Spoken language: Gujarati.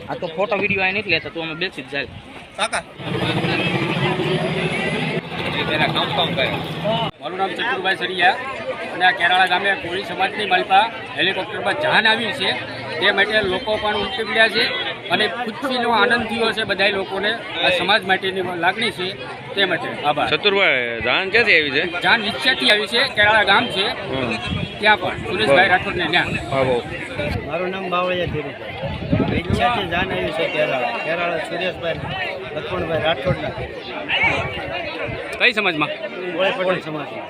આ તો ફોટો વિડીયો આ નથી લેતા, તો અમે બેસી જ જાય કાકા. મારું નામ ચતુરભાઈ સરિયા અને આ કેરાળા ગામે કોળી સમાજની માલપા હેલિકોપ્ટરમાં જાન આવી છે, તે માટે લોકો પણ ઉમટી પડ્યા છે અને ખુશીનો આનંદ થયો છે બધા લોકોને. આ સમાજ માટેની લાગણી છે, તે માટે આભાર. ચતુરભાઈ જાન ક્યાંથી આવી છે? જાન રિક્ષાથી આવી છે, કેરાળા ગામ છે ત્યાં પણ સુરેશભાઈ રાઠોડને ત્યાં. મારું નામ બાવળિયા ધીરુભાઈ, રિક્ષાથી જાન આવી છે કેરાળા સુરેશભાઈ લક્ષ્મણભાઈ રાઠોડના. કઈ સમાજમાં? પટેલ સમાજમાં.